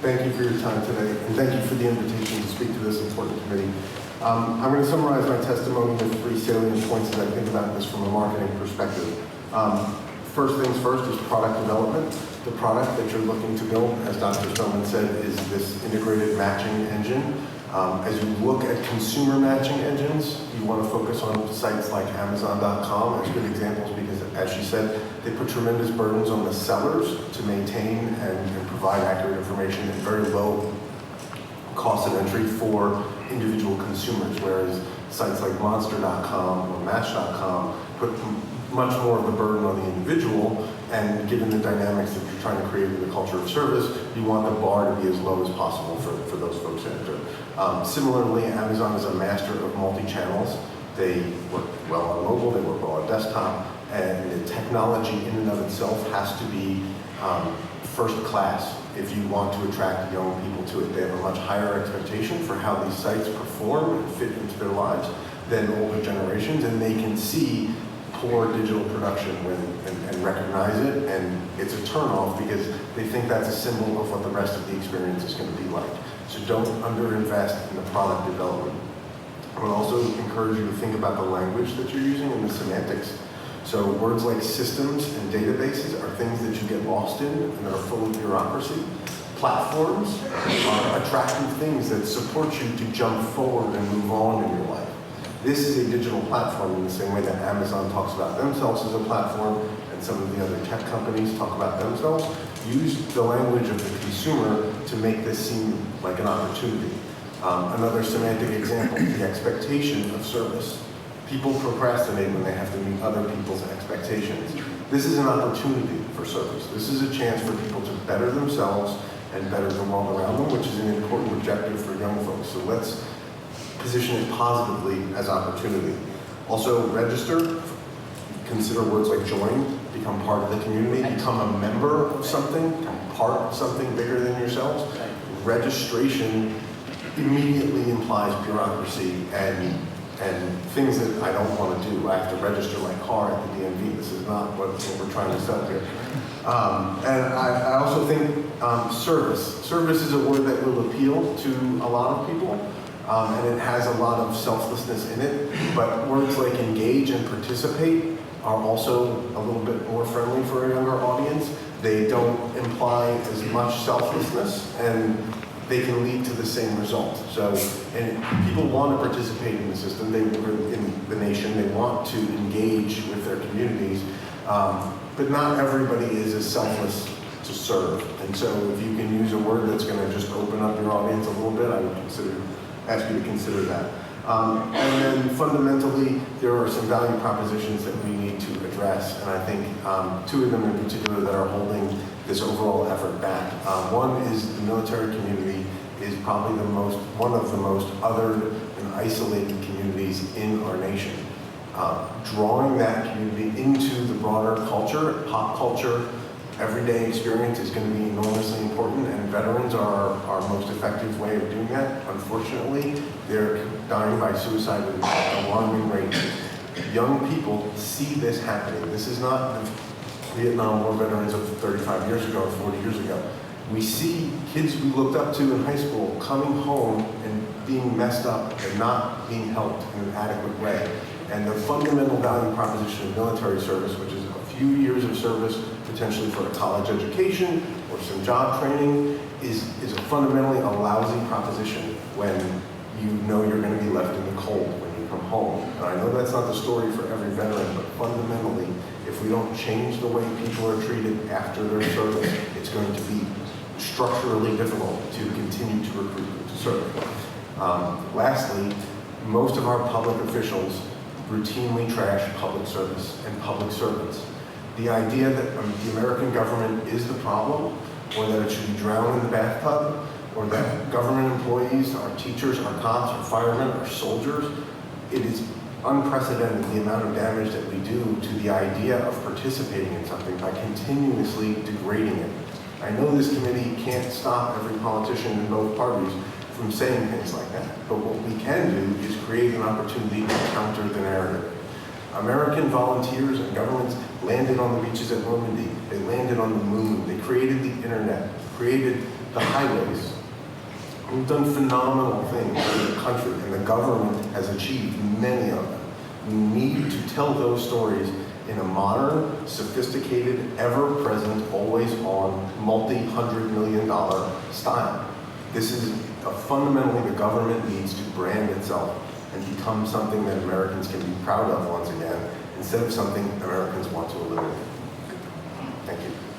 Thank you for your time today, and thank you for the invitation to speak to this important committee. I'm going to summarize my testimony with 3 salient points as I think about this from a marketing perspective. First things first is product development. The product that you're looking to build, as Dr. Spellman said, is this integrated matching engine. As you look at consumer matching engines, you want to focus on sites like Amazon.com as good examples because, as she said, they put tremendous burdens on the sellers to maintain and provide accurate information at very low cost of entry for individual consumers, whereas sites like Monster.com or Match.com put much more of the burden on the individual, and given the dynamics that you're trying to create with the culture of service, you want the bar to be as low as possible for those folks to enter. Similarly, Amazon is a master of multi-channels. They work well on mobile, they work well on desktop, and the technology in and of itself has to be first class if you want to attract young people to it. They have a much higher expectation for how these sites perform and fit into their lives than older generations, and they can see poor digital production and recognize it, and it's a turnoff because they think that's a symbol of what the rest of the experience is going to be like. So don't underinvest in the product development. I would also encourage you to think about the language that you're using and the semantics. So words like systems and databases are things that you get lost in and that are full of bureaucracy. Platforms are attractive things that support you to jump forward and move on in your life. This is a digital platform in the same way that Amazon talks about themselves as a platform and some of the other tech companies talk about themselves. Use the language of the consumer to make this seem like an opportunity. Another semantic example, the expectation of service. People procrastinate when they have to meet other people's expectations. This is an opportunity for service. This is a chance for people to better themselves and better the world around them, which is an important objective for young folks. So let's position it positively as opportunity. Also, register. Consider words like join, become part of the community, become a member of something, become part of something bigger than yourselves. Registration immediately implies bureaucracy and things that I don't want to do. I have to register my car at the DMV. This is not what we're trying to sell here. And I also think service. Service is a word that will appeal to a lot of people. And it has a lot of selflessness in it, but words like engage and participate are also a little bit more friendly for a younger audience. They don't imply as much selflessness, and they can lead to the same result. So, and people want to participate in the system, in the nation, they want to engage with their communities, but not everybody is as selfless to serve. And so if you can use a word that's going to just open up your audience a little bit, I would ask you to consider that. And then fundamentally, there are some value propositions that we need to address, and I think 2 of them in particular that are holding this overall effort back. One is the military community is probably one of the most othered and isolated communities in our nation. Drawing that community into the broader culture, pop culture, everyday experience is going to be enormously important, and veterans are our most effective way of doing that. Unfortunately, they're dying by suicide at an alarming rate. Young people see this happening. This is not the Vietnam War veterans of 35 years ago or 40 years ago. We see kids we looked up to in high school coming home and being messed up and not being helped in an adequate way. And the fundamental value proposition of military service, which is a few years of service, potentially for a college education or some job training, is fundamentally a lousy proposition when you know you're going to be left in the cold when you come home. And I know that's not the story for every veteran, but fundamentally, if we don't change the way people are treated after their service, it's going to be structurally difficult to continue to recruit them to serve. Lastly, most of our public officials routinely trash public service and public servants. The idea that the American government is the problem, or that it should be drowned in the bathtub, or that government employees, our teachers, our cops, our firemen, our soldiers, it is unprecedented the amount of damage that we do to the idea of participating in something by continuously degrading it. I know this committee can't stop every politician in both parties from saying things like that, but what we can do is create an opportunity to counter the narrative. American volunteers and governments landed on the beaches at Normandy. They landed on the moon. They created the internet, created the highways. We've done phenomenal things in the country, and the government has achieved many of them. We need to tell those stories in a modern, sophisticated, ever-present, always-on, multi-hundred-million-dollar style. This is fundamentally the government needs to brand itself and become something that Americans can be proud of once again, instead of something Americans want to eliminate. Thank you.